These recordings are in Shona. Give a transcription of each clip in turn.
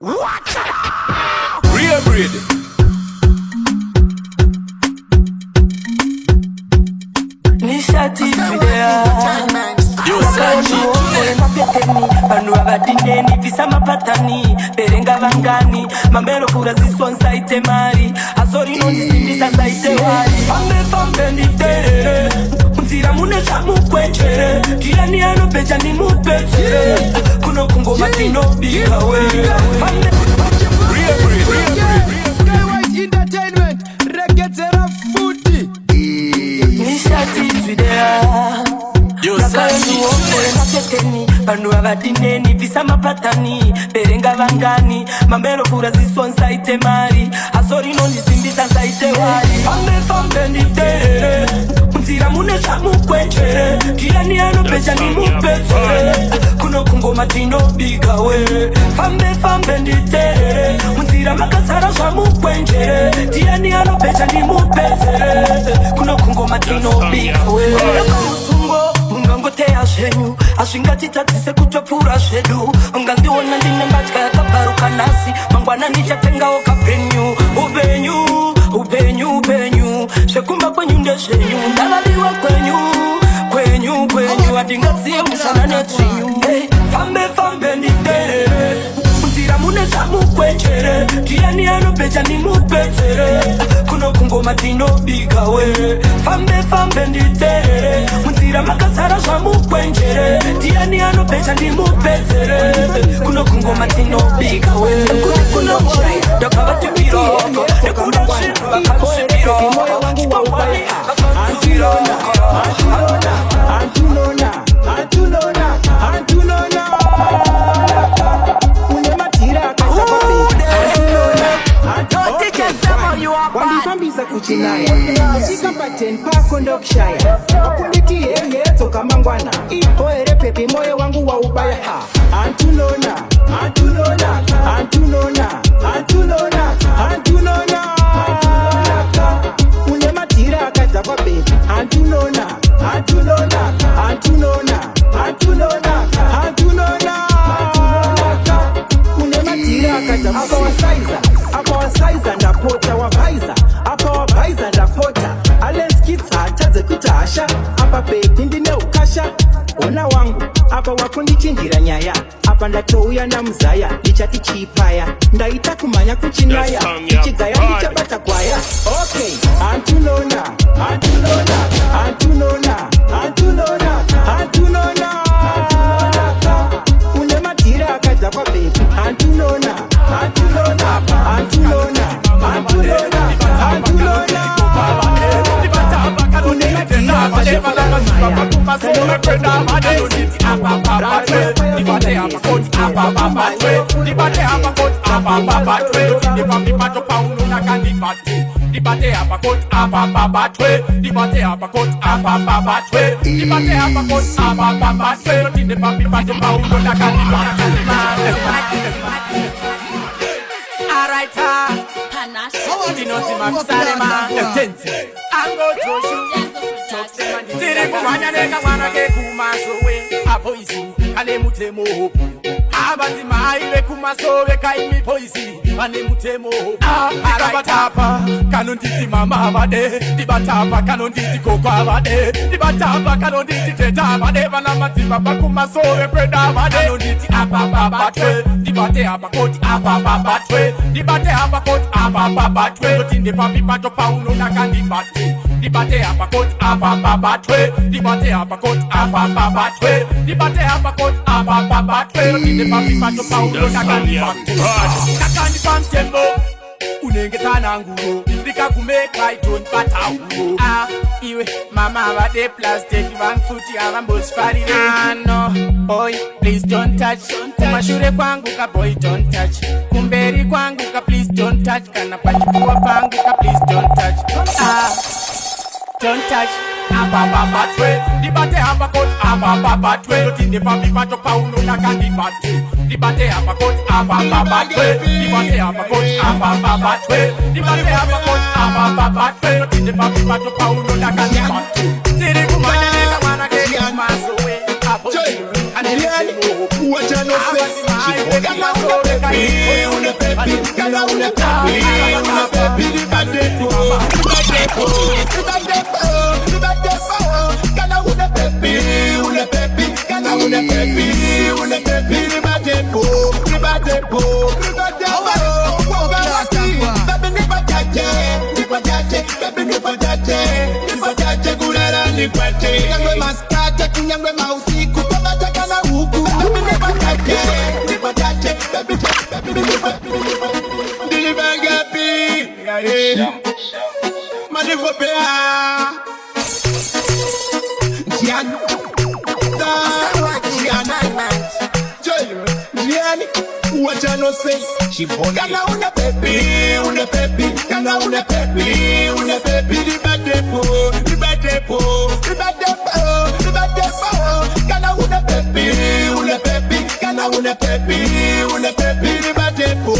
Watch it! Real breed. Initiative there. Yo Sachi. Anu abadineni visa mapatani berenga vangani mamelo kura zisonsa itemari azori no ndisimbisa saite wari fambe nditere unzira mune chamukwenjere kirani ano beja ni mupetsere kuno kungoma tino bikawe fambe Real breed. Skywide Entertainment Reggae Footy Initiative there. Yo Sachi. Anu abadineni visa mapatani berenga vangani mamelo kura zisonsa itemari azori no ndisimbisa saite wari fambe nditere unzira mune chamukwenjere kirani ano beja ni mupetsere kuno kungoma tino bikawe fambe nditere unzira makasara chamukwenjere kirani ano beja ni mupetsere kuno kungoma tino bikawe ungangotea shenyu asingati tatise kutopura shedu ungandiona ndine mbatka yakabaruka nasi mangwana nichatenga okapenyu ubenyu shekumba kwenyu ndeshenyu ndalaliwa kwenyu adingazie musana netinyu fambe nditerere unzira mune chamukwenjere kirani ano beja ni mupetsere kuno kungoma tino bikawe fambe nditerere unzira makasara chamukwenjere kirani ano beja ni mupetsere kuno kungoma tino bikawe kuno mori dakabati biroko nekuda shitu bakabuse biroko Antunona unematira wandifambisa kuchinaya chikamba 10 pako ndokshaya akunditi yeye toka mangwana ipoere pepe moyo wangu wa ubaya Antunona unematira akaza kwa baby Antunona unematira akaza apa wasaiza ndapota wabaiza apa wabaiza ndapota alenskitsa achaze kutasha apa baby ndine ukasha ona wangu apa wakundichinjira nyaya apa ndatouya namzaya ndichati chipaya ndaita kumanya kuchinaya ichigaya ndichabata kwaya okay Antunona unematira akaza kwa baby Antunona Alright, Batapa, canonditi mama vade, di batapa, canonditi coca vade, di batapa, canonditi teta vade, vanamati papa kumasove preda vade, canonditi apa batwe, di bate apa coat apa batwe, di bate apa coat apa batwe, tinde papi pato pauno na kandi bate, di bate apa coat apa batwe, di bate apa coat apa batwe, di bate apa coat apa batwe, tinde papi pato pauno na kandi bate, na kandi pamtembo. Unengetana nguo Rika kumeka iton patawu Iwe mama wade plastic Van futi avambos farire no boy please don't touch Kumashure kwangu ka boy don't touch Kumberi kwangu ka please don't touch Kana pachikuwa pangu ka please don't touch Don't touch batwe di bate apa coat batwe tinde papi pato pauno na kandi bate di bate apa coat batwe di bate apa coat batwe di bate apa coat batwe tinde papi pato pauno na kandi bate tiri kumanya neka wana ke masowe apo and what you know say Kana una pepi, the bad depo, Kana una pepi, Kana una pepi, the bad depo, Nyangwe maskate, kunyangwe mausiku, pamata kana huku. Dilibangapi, Malivopea, Gianni, what I know say, she born. Kana una pepi, Kana una pepi, the bad depo, Kana una pepi, Kana una pepi, the bad depo,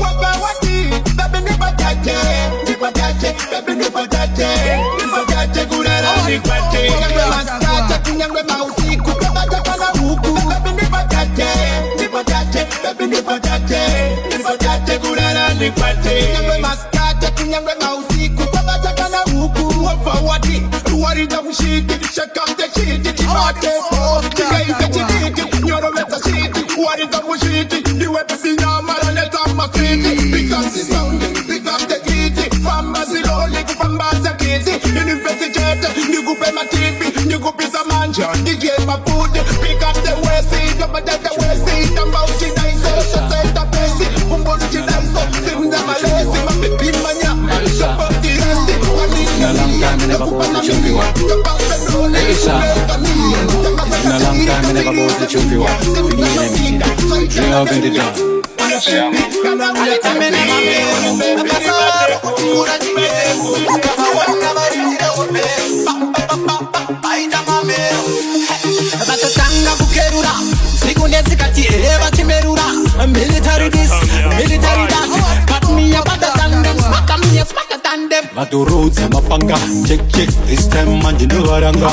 Wapa wati, baby ni patache, kurara ni kwate. Nyangwe maskate, kunyangwe mausiku, pamata kana huku. Baby ni patache, kurara ni kwate. Nyangwe maskate, kunyangwe mausiku, pamata kana huku. Wapa wati, ruwari da mshiti, shakam de shiti, chibate po, chigaita chiditi, nyoro meta shiti, wari da mshiti, diwe pisi nyamara neta masiti, because it's sounding, pick up the kiti, famba ziloli, kufamba zakiti, university, nigupe matipi, nigupe zamanja, DJ mapude, pick up the westi, dabada the westi, tambauchi daiso, shaseta pesi, umbolu chidaiso, simda malesi, mapipi manya, shapati resti, In a long time I never bought the trophy one. Hey, sir. In a long time I never bought the trophy one. We are very done. Batatanga kukerura, sikunezi kati eva timerura. Military this, military that. Cut me up at the tandem, smack a tandem. Matu roads and mapanga, check this time man you know aranga.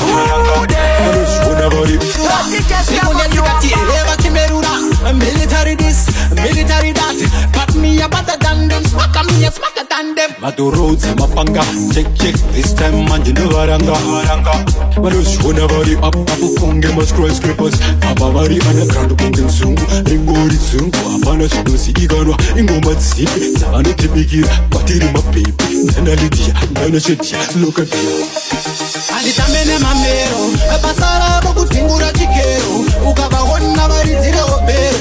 Sikunezi kati eva timerura. Military this, military that. Cut me up at the tandem, smack a tandem. Matu roads and mapanga, check this time man you know aranga. Manus whenever up konge mas skyscrapers. Ababari anagrand konge sungu, ringori sungu. Abana shidosi iganwa, ingoma tsipi. Zabane tipikira, batiri mapepi. Nana lidia, nana shetia, look at you. Alitamene mamero, pasara boku tingura chikero. Ukaba wonna barizire obero.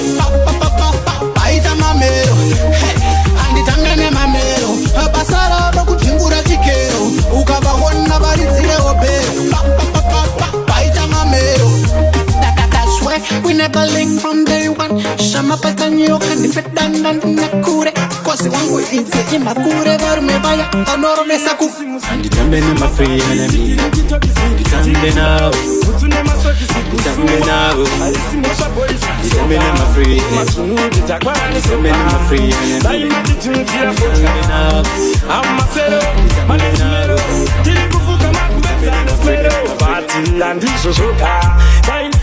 Aita mamero, alitamene mamero, pasara boku tingura chikero. Ukaba wonna barizire obero. Aita mamero. That's why we never link from day one. Shama patanyo kan fit dan nakure. Kosi wangu itse imakure varme baya anoro mesaku. And the time in my free enemy. The time now. The time now. The time in my free enemy. The time in my free enemy.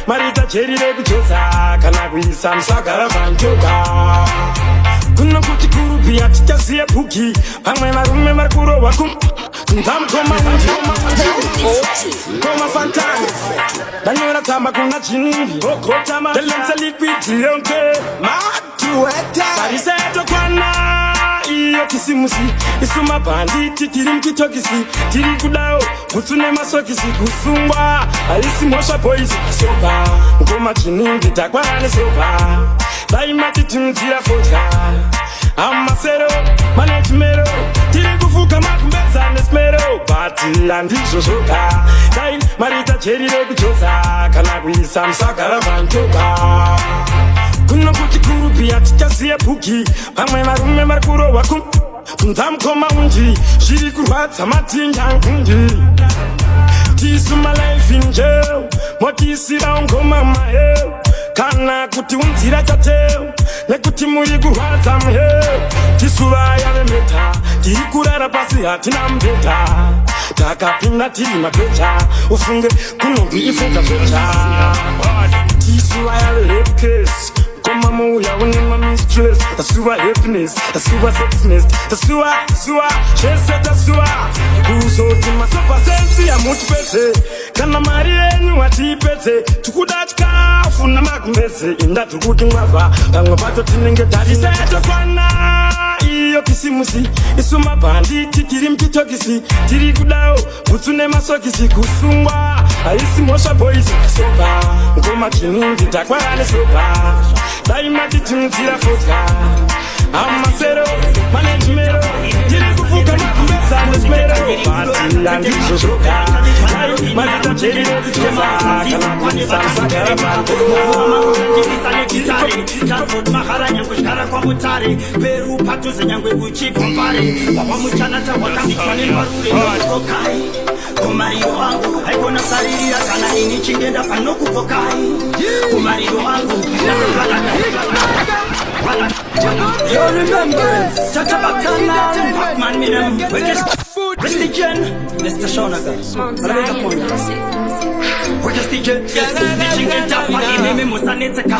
Marita cheri le kuchosa kana kuisa msagara vanchoka kuno kuti kurubia tichaziye puki pamwe varume vari kurova ndamukoma unji koma fantani danyora tsamba kuna chinini okotama telenza liquidi yonke matueta pariseto kwana iyo kisimusi isuma banditi tiri mkitokisi tiri kudao kutsune masokisi kusungwa alisi mosha boys sopa ngoma chinindi takwane sopa daimati tunzira focha amasero manechimero tiri kufuka makumbeza nesmero bati andizvo zvoka dai marita cheri rekuchosa kana kuisa msagara vanchoka kuno kuti kurubia tichaziye puki pamwe varume vari kurova ndamukoma unji zviri kurwadza matinja ngunji tisuma life in jail motisira ungoma maheu kana kuti unzira chateu nekuti muri kurwadza muheu tisuvaya vemeta tiri kurara pasi hatina mubhedha takapinda tiri mabheja ufunge kunongi ifekafecha tisuvaya verepkesi koma mouya une mami stress, tasua happiness, tasua sexiness, tasua chese tasua kusoti masopa sensi ya mutipese kana mari yenyu watipese tukudatka funa makumese inda tukuti ngwava pamwe pato tinenge tarisa yatofana iyo kisimusi isuma banditi tiri mtitokisi tiri kudao butsune masokisi kusungwa aisi mosha boys soba ngoma kiningi takwara soba daima titunzira fotka amasero management tiri kufuka makumesa nesmero party and shoka malita cheri chema kana kunisa sagara bantu transport maharanya kushkara kwa mutare peru pato zenyangwe kuchipambare baba mchana tawakamikwane barure kokai kumariro wangu haikona sarira kana ini chingenda fano kupokai kumariro wangu your remembrance Chacha Batana Batman Minam Where's the gen? Mr. Shonaga Raga point Where's the gen? Nichingen Jafani Meme Musaneteka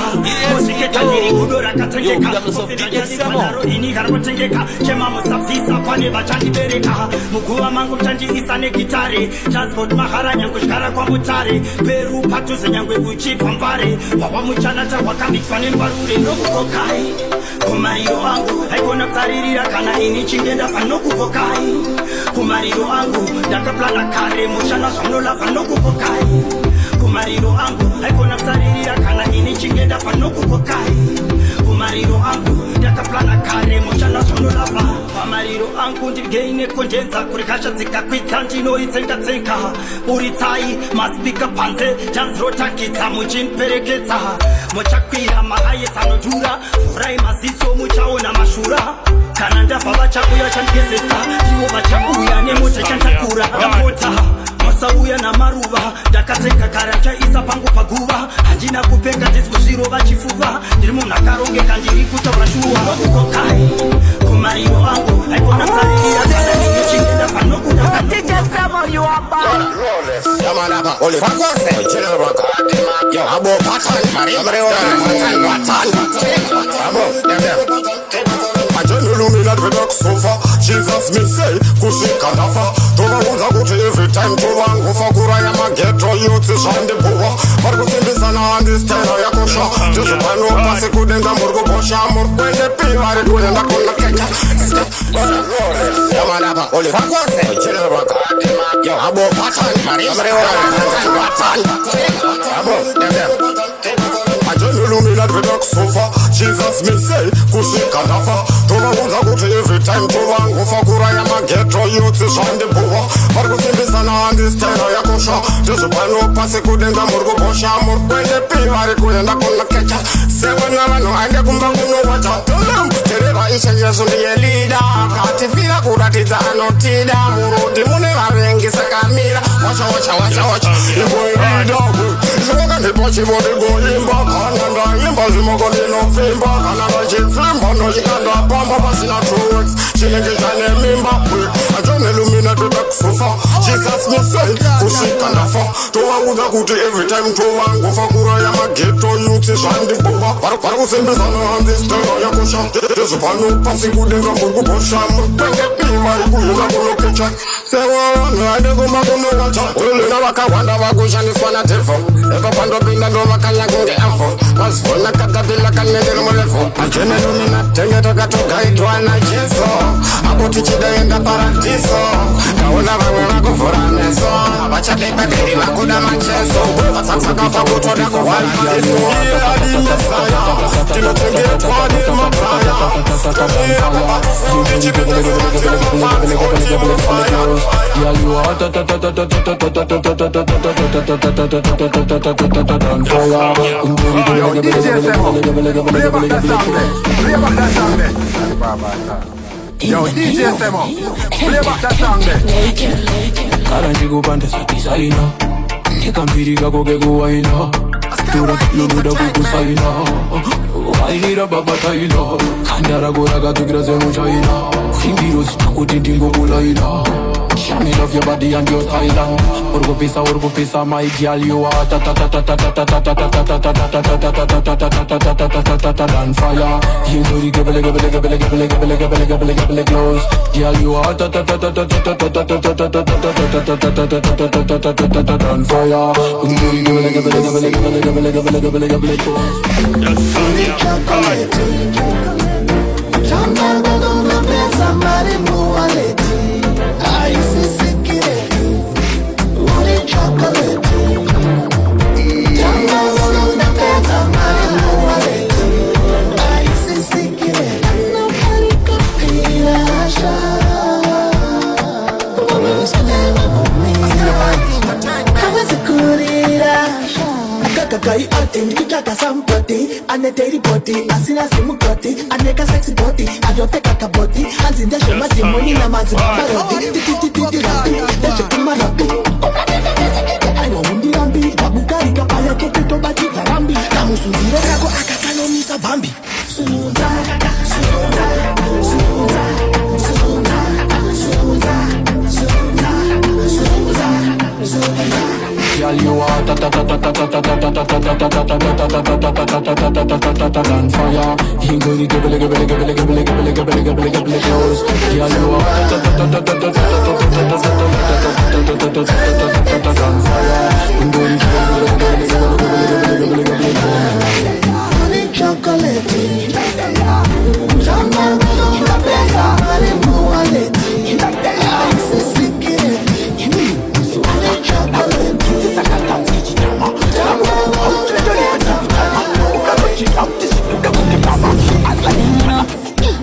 Musike Tajiri Kudora Katengeka Mufida Jasi Panaro Ini Garbatengeka Chema Musafisa Pane Bachani Bereka Mukua Mangu Chanji Isane Gitare Transport Maharanya Kushkara kwa Mutare Peru Patu Zenyangwe Uchi Pambare Wawa Muchana Tawakamikwane Barure Nokukokai Kumariro wangu haikona tsaririra kana ini chingenda fano kupokai kumariro wangu ndakaplana kare mushana zvanola fano kupokai kumariro wangu haikona tsaririra kana ini chingenda fano kupokai kumariro wangu ndakaplana kare mushana zvanola pamariro angu ndigeine kondenza kurikasha dzikakwita ndinoitsenga tsenga uritsai maspika panze tanzrotakitsa muchinpereketsa muchakwira mahaye sanodhura furai maziso muchaona mashura kana ndafa vachakuya chandigezesa ivo vachauya nemota chantakura ndapota masauya namaruva ndakatenga karacha isa pangu paguva handina kupenga ndizikuzvirova chifuva ndiri munhu akarongeka ndiri kutaura shuwa nokukokai kumariro wangu haikona tsarira kana inichingenda panokuda DJSEMO you are bad yamanaba ole fakose chile roka yo abo patan mare patan abo Illuminate with a sofa Jesus me say kushika nafa Tova unza kuti every time Tova ngufa kuraya mageto Youth shande buwa Varkusimbisana andistena ya kusha Tishupano pasi kudenga murgu posha Murkwende pimari kuyenda kuna kecha Yamanaba ole fakwase chile roka yo abo patan patan abo Illuminate with a sofa Jesus me say kushika nafa Tova unza kuti every time Tova ngufa kuraya mageto Youth shande buwa Varkusimbisana andistena ya kusha Tishupano pasi kudenga murgu posha Murkwende pimari kuyenda kuna kecha Sewana vano ainde kumba kuno wacha Tulum tereva isha yesu ndiye leader Katifira kuratidza anotida Murudi mune vavengi sakamira Wacha Iboirida Zimoka ndipo chivodi goimba Kana ndaimba zimoko ndinofimba Kana ndachifimba Nochikanda pamba pasina truth Chinengisha nemimba Ajone illuminate back sofa Jesus me say kushika nafa Towa kuti every time Towa ngufa kuraya mageto Youth shandi buwa Varkusimbisana andistena ya kusha Tishupano pasi kudenga murgu posha Murkwende pimari kuyenda kuno kecha Sewa ainde kumba kuno wacha Ulina wakawanda wakushaniswa na telefo Eko pando pinda ndo wakanyakunge afo Wasifona katapila kanendele mulefo Ajene lumina tenge toka tukaitwa na Jesu Apo tichida yenda paradiso Kauna vangwe wakufura neso Abachapepa deri wakuda macheso Watsaka fakutoda kufara Yesu Adi Messiah Tino tenge twadi mapaya Kamira wapatu fundi chibete Tino mafati oti mufaya Yeah you are Yo, DJSEMO, play back that song there. Yo, DJSEMO, play back that song there. Kala njikupanda satisayina Nikambirika koke kuwaina Tura kilubuda kukusaina Wainira babataina Kandara kura katukira semuchaina Kuimbirosi nakuti ndingokulaina Show me love your body and your style. Urgu pisa, my girl, you are ta ta ta ta ta ta ta ta ta ta ta ta ta ta on fire. You know you give it close. Girl, you are ta ta ta ta ta ta ta ta ta ta on fire. You know you give it close. Kakai ati, nikaka sampati, aneteri poti, asina simu koti, aneka sexy body, ayote kaka body, anzinda shoma timoni na mazi marodi, titi rambi, deshe kumarabi. Ayo mundi rambi, babukari kapaya kekito bati zarambi, kamu sunzire kako akakano misa bambi. Sunza, sunza, sunza, sunza, sunza, sunza, sunza, sunza. Girl, you are ta ta ta ta ta ta ta ta ta ta ta ta on fire. You go give it close. Girl, you are ta ta ta ta ta ta ta on fire. You go give it chocolate.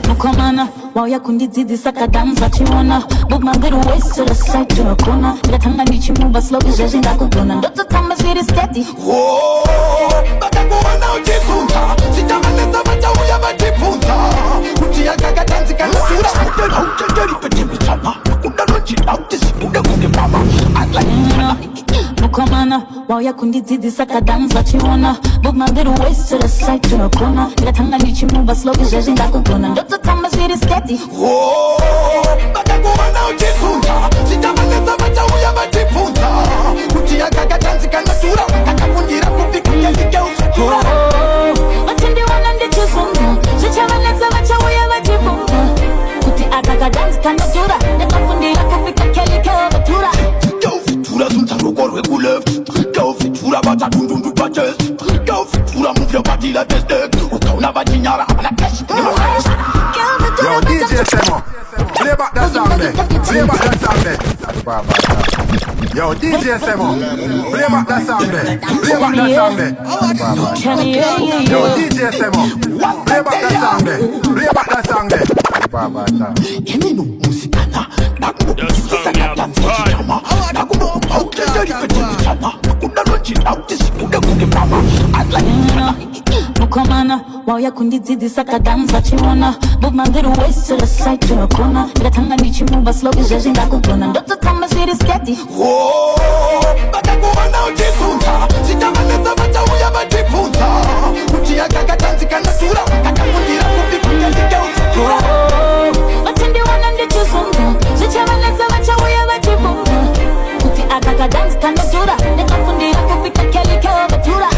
Mukomana, wow ya kundi zizi saka dance vachiona. Move my little waist to the side to the corner. Ngatanga nichimuva slow bizaji ndakugona. Ndoto tamba ziri steady. Whoa, batakuwana ujifunza. Sitamaneza batauya batifunza. Kutia kaka dansi kana sura. Hautenderi peti michama. Kudarochi autisi kude kude mama. Mukomana, wow ya kundi zizi saka dance vachiona. Move my little waist to the side to the corner. Ngatanga nichimuva slow bizaji ndakugona. Ndoto tamba ziri steady. Whoa, batakuwana ujifunza. Sitamaneza batauya batifunza. Kutia kaka dansi kana sura. Kakakundira kupika kelike usukura. Watindi wana ndichuzunga. Zichavaneza vachauya vachifunza. Kuti akaka dance kana sura. Kakakundira kupika kelike usukura. Fitura sunta roko rweku left. Go fitura bata dundundu pa chest. Go fitura move your body like this deck. Ukauna bachinyara amana cash. Yo, DJSEMO, play back that song there. Play back that song there. Yo, DJSEMO, play back that song there. Play back that song there. Yo, DJSEMO, play back that song there. Play back that song there. Kemino musikana. Nakubo kisaka dance chama. Nakubo hautenderi peti chama. Kudarochi autisi kude kude mama. Mukomana, wow ya kundi zizi saka dance vachiona. Move my little waist to the side to the corner. Ngatanga nichimuva slow bizaji ndakugona. Ndoto tamba ziri steady. Whoa, batakuwana ujifunza. Sitamaneza batauya batifunza. Kutia kaka dansi kana sura. Kakakundira kupika kelike usukura. Watindi wana ndichuzunga. Zichavaneza vachauya vachifunza. Kuti akaka dance kana sura. Kakakundira kupika kelike usukura.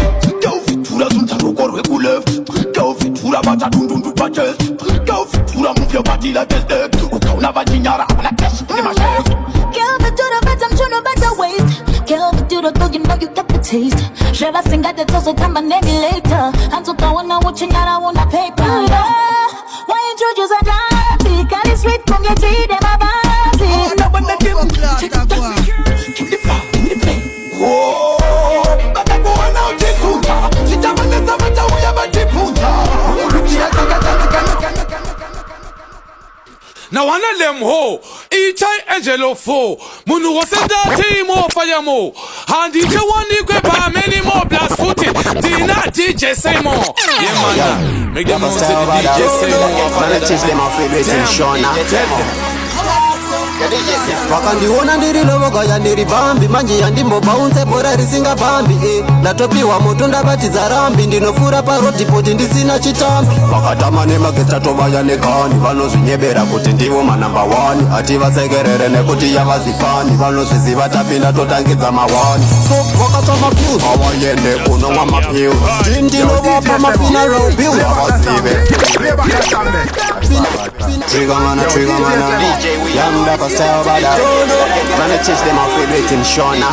Go fitura sunta roko rweku left. Go fitura bata dundundu pa chest. Go fitura move your body like this deck. Ukauna bachinyara amana cash. Girl, but do the best, I'm trying to better waist. Girl, but do the though, you know you got the taste. Sheva singa de toso tamba negi later. I'm so kawana watching yara wanna paper. Why you choose a dance? Got it sweet from your teeth and my body. Now when they give check the play. Whoa, batakuwana ujifunza. Sitamaneza batauya batifunza. Kutia kaka dansi kana. Now one of them ho, each angelo fo. Munu was a dirty more fire mo. And each one equal by many more blast footed. Dina DJSEMO. Yeah man, make them all say DJSEMO. Gonna teach them how to do it in Shona. Wakandiona ndiri loboka yandiri bambi manje yandimbo bounce bora risinga bambi ndatopiwa moto ndabatidza rambi ndinofura parodipoti ndisina chitambi vakatama nemagesta tovaya nekani vanozvinyebera kuti ndivo manamba 1 ati vasekerere nekuti yavazifani vanozviziva tapinda totangidza mawani so vakatsa mafuse avaende kunomwa mapills ndinovapa mafuneral bills avazive Trigger man, young rapper style bada. Gonna teach them how to do it in Shona.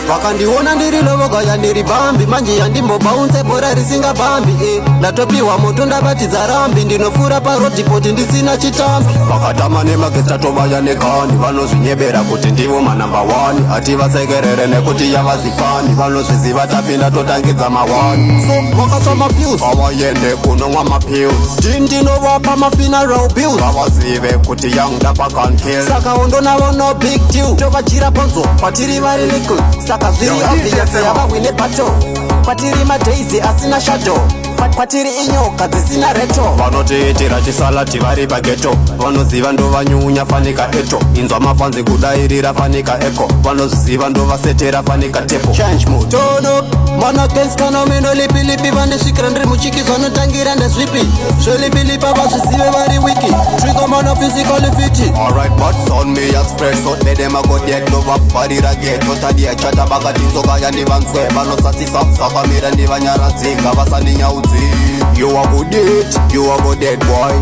Wakandiona ndiri loboka yandiri bambi manje yandimbo bounce bora risinga bambi ndatopiwa moto ndabatidza rambi ndinofura parodipoti ndisina chitambi vakatama nemagesta tovaya nekani vanozvinyebera kuti ndivo manamba 1 ati vasekerere nekuti yavazifani vanozviziva tapinda totangidza mawani so vakatsva mafuse avaende kunomwa mapills ndinovapa mafuneral bills vavazive kuti young dapa can't kill saka ondonavo no big deal tovachira panzo patiri vari saka zviri obvious yavawine pato kwatiri madaizi asina shadow kwatiri inyoka dzisina reto vanotiitira chisalati vari pageto vanoziva ndovanyunya fanika eto inzwa mafanzi kudairira fanika eko vanozviziva ndovasetera fanika tepo change mutono manakens kana mino lipilipi vandisvikira ndiri muchikizwa notangira ndezvipi zvelipilipa vazvizive vari wiki trikomana physically fiti alright but's on me as fresh so dedemagodet novavharira geto tadia chata bakatinzoka yandivanzwe vanosasisa sakamira ndivanyaradzinga vasaninyaudzi you are good dead boy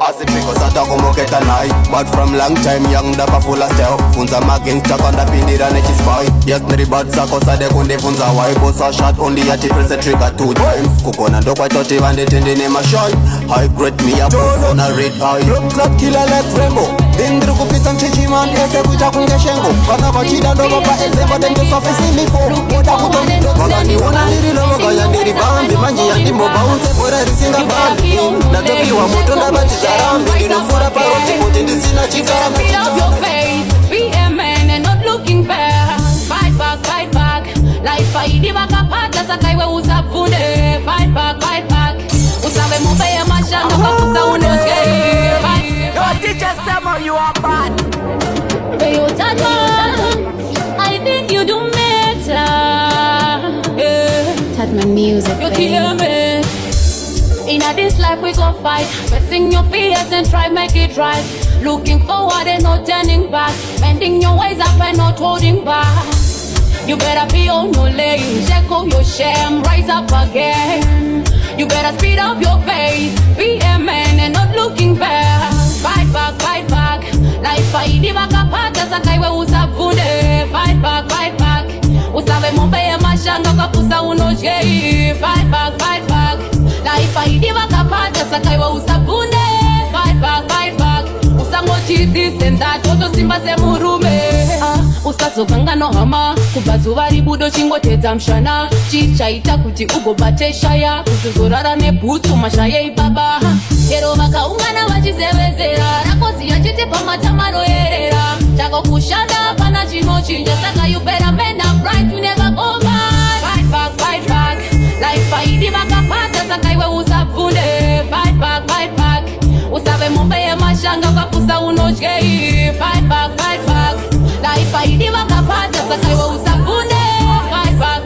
asipiko satakomoketa nai but from long time young dapa full of style funza magangsta kandapindira nechispai yes nribad sako sade kundifunza why bossa shot only yati press the trigger 2 times kukona ndokwatoti vanditende nemashine high grade me up on a red eye club killer like Rambo ndiri kupisa mchichiman ese kuita kunge shengo vana vachida ndovapa ezemba tengesofesimifo oda kutondiona ndiri loboka yandiri bambi manje yandimbo bounce bora risinga bambi ndatopiwa moto ndabatidza rambi ndinofura parodipoti ndisina chitambi Be a man and not looking back. Fight back. Life aidi vakapata sakaiwe usavunde. Fight back. Usave mobile mashanga kwa kusaundoke. DJSEMO, you are bad. Hey, you Tatman, I think you do matter. Tatman music, you kill me. In this life we go fight, facing your fears and try make it right. Looking forward and not turning back, bending your ways up and not holding back. You better be on your lane, check out your shame, rise up again. You better speed up your pace, be a man and not looking back. Fight back. Life aidi vakapata sakaiwe usavunde. Fight back. Usave mobile mashanga kwa kusa unojei. Fight back. Life aidi vakapata sakaiwe usavunde. Fight back. Usangoti this and that toto simba se murume. Usazokanga no hama kubazuva ribudo chingotedza mshana chichaita kuti ugobate shaya kutozorara nebhutsu mashaye ibaba ero vakaungana vachizevezera rakoziya chete pamatamano erera tako kushanda pana chinochinja saka you better man up right you never go back. Fight back. Life aidi vakapata saka iwe usavunde. Fight back. Usave mobile mashanga kwa kusa unojei. Fight back. Life aidi vakapata saka iwe usavunde. Fight back.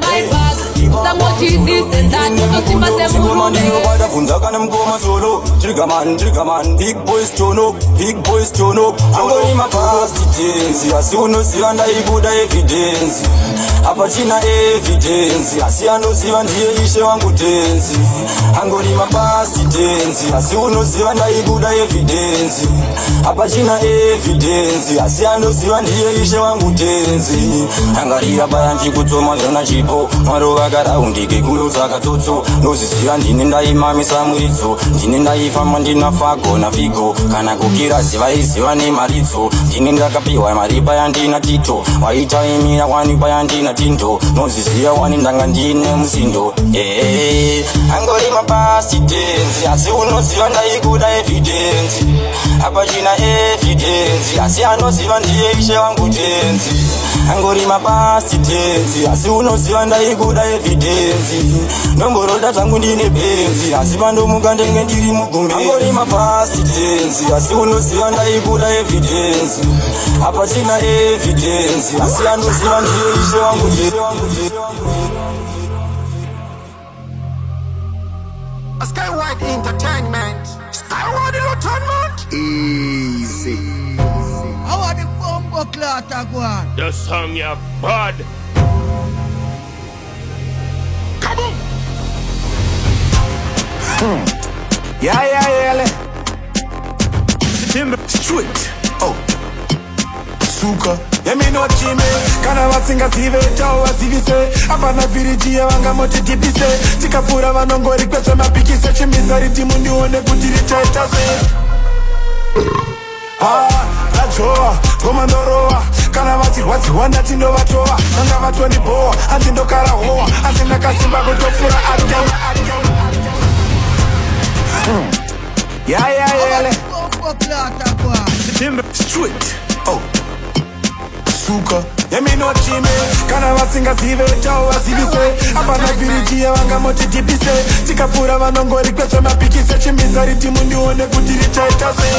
Usangoti this and that toto simba se murume. Funza kana mgoma solo Trigger man, big boys tono Angoni mapasti tenzi Asi unosiwa ndaibuda evidence Hapa china evidence Asi anosiwa ndiye ishe wangu tenzi Angoni mapasti tenzi Asi unosiwa ndaibuda evidence Hapa china evidence Asi anosiwa ndiye ishe wangu tenzi Angaria bayanti kutsoma zona chipo Maroga gara undike kuloza katotso Nozisiwa ndine ndaimami samurizo ndine ndaifama ndinafago na figo kana kukira ziva nemaritso ndine ndakapiwa maripa yandina tito waitaimira wanipa yandina tinto noziziya wani ndanga ndine musindo angori mapasti tenzi asi unoziva ndaikuda evidence apa china evidence asi anoziva ndiye ishe wangu tenzi angori mapasi tenzi asi unoziva ndaikuda evidence nomboroda tangu ndine benzi asi vandomuka ndenge ndiri mugumbi angori mapasi tenzi asi unoziva ndaikuda evidence apa tina evidence asi anoziva ndiye ishe wangu Skywide Entertainment. Skywide Entertainment. Easy. How are the bumbo clot one? The song you bad. Come on. Yeah. Street. Oh. Suka. Yemi no chime. Kana wasinga sive. Chao wasivise. Apana virijia wanga mote tipise. Tikafura vanongo request mapikise. Chimizari timu nione kutiricha etase. Nachoa, komandoroa. Kana wati wana tindo watoa. Nanga watu ni boa. Antindo kara hoa. Antinda kasimba kutofura atem. Yeah. Street. Oh. Suka. Yemi no chime. Kana wasinga sive. Chao wasivise. Apana virijia wanga mote tipise. Tikafura vanongo request mapikise. Chimizari timu nione kutiricha etase.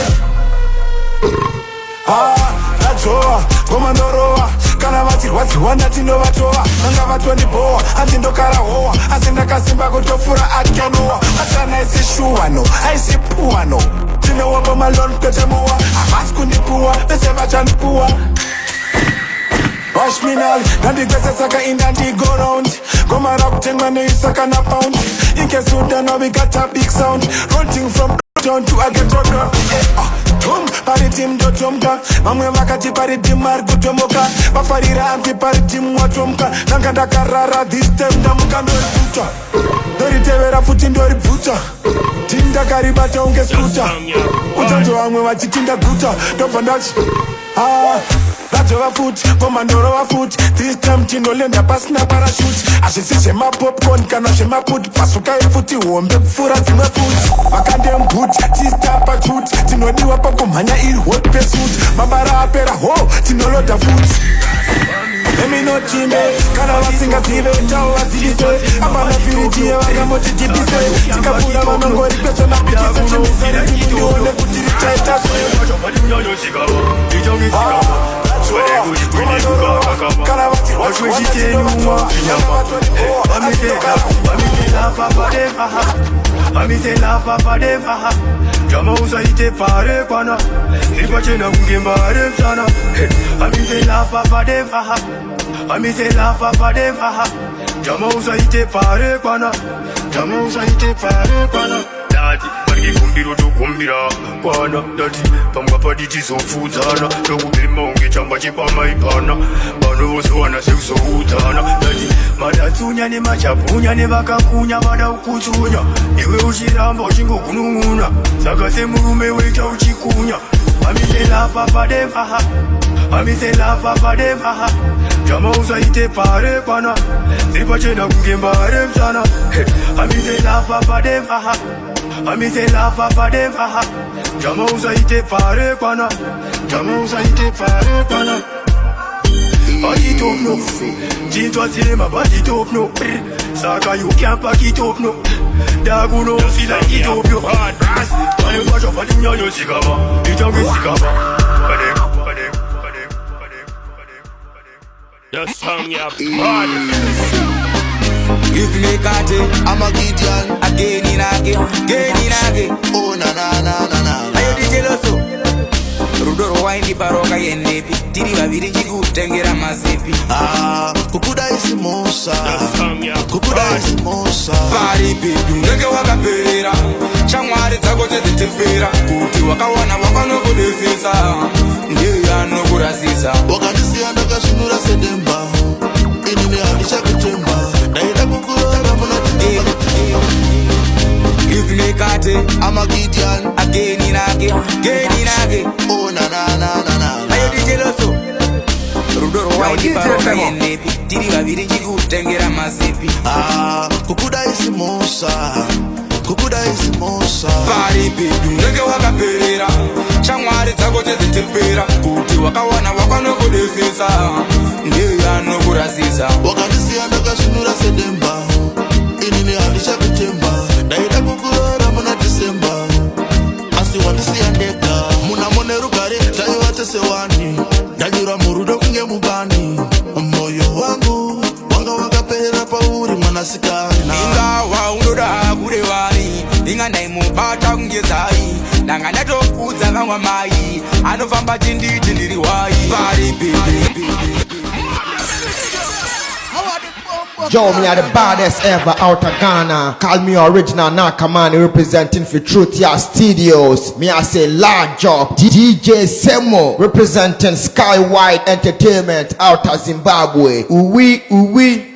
Nachoa, komandoroa. Kana wati wana tindo watoa. Nanga watu ni boa. Antindo kara hoa. Antinda kasimba kutofura atkanoa. Atana isi shuwa no. Aisi puwa no. Tino wapa malon kete mua. Amasku ni puwa. Beseva chan puwa. Wash me now, nandi kwese saka indandi go round. Goma rock ten when you saka na pound. In case you don't know we got a big sound. Running from down to a ghetto girl. Tum, pari tim do tumka. Mamwe wakati pari tim margu tomoka. Bafarira anti pari tim watumka. Nanganda karara this time damuka ndori puta. Dori tevera futi ndori puta. Tinda karibata unge skuta. Utanzo wamwe wachitinda guta. Don't forget. Rato wa foot, komandoro wa foot. This time chino lenda pass na parachute. Ashisishe ma popcorn kana shema put. Pasuka ifuti uombe kufura zime foot. Akande mput, tista pa chut. Tino diwa pako manya iri hot pursuit. Mabara apera ho, tino lota foot. Emi no chime, kana wasinga sive. Chao wasivise, apana virijia wanga mochi jibise. Tikafura wanongo request na pikise. Chimisari timu nione kutiricha etase. Amite la papa de faha. Jama usaite pare pana. Nipache na kungembare sana. Amite la papa de faha. Amite la papa de faha. Jama usaite pare pana. Jama usaite pare pana. Dati, margi kumbiro tu kumbira. Pana, dati, pamba padi tiso futana. Togu bima unge chamba chipa maipana. Bano oso wana seuso utana. Dati, madatunya ne machapunya ne bakakunya mada ukutunya. Iwe ushiramba ushingo kununguna. Sakate murume wecha uchikunya. Amise la papa de faha. Amise la papa de faha. Jama usaite pare pana. Nipache na kungembare sana. Amise la papa de faha. Amise la papa de faha. Jama usaite pare pana. Jama usaite pare pana. Body top no. Jinto tema body top no. Saka you can't pack it up no. Dagu no feel like it up yo. Why you watch up at the nyo sigama? You don't get sigama. The song you bad. If me kate, I'm a Gideon. again in again. Oh na. Ayo DJ Loso. Rudoro waindi paroka yendepi. Tiri babiri jigu tengera mazepi. Kukuda isi mosa. Kukuda isi mosa. Pari pidu ndege wakapera. Chamwari zako tezitefera. Kuti wakawana wakano kudefisa. Ndiya no kurasisa. Wakanisi andaka shunura sedemba. Inini anisha kutemba. Naida kukura muna timba. If me kate, I'm a Gideon. again in again. Oh na. Ayo DJ Loso. Rudoro waindi paroka yendepi. Tiri babiri jigu tengera mazepi. Kukuda isi mosa. Kukuda isi mosa. Pari pidu ndege wakapera. Chamwari zako tezitepera kuti wakawana wakanokodesesa ndeyanokurasisa wakanisiya ndakasvinura sedemba inini handichakutemba ndaida kukurora muna December asi wandisiya ndega muna mone rugare taiva tesewani ndanyura murudo kunge mubani moyo wangu wanga wakapera pauri mwanasikana ingawa unoda kurevani inga ndaimubata kungezai ndanga ndatokudza vamwa mai anofamba chinditi ndiri wai vari bibi. Joe, me are the baddest ever out of Ghana. Call me original Nakamani representing for Truth Ya Studios. Me I say large up. DJ Semo representing Skywide Entertainment out of Zimbabwe. Ooh wee, ooh wee.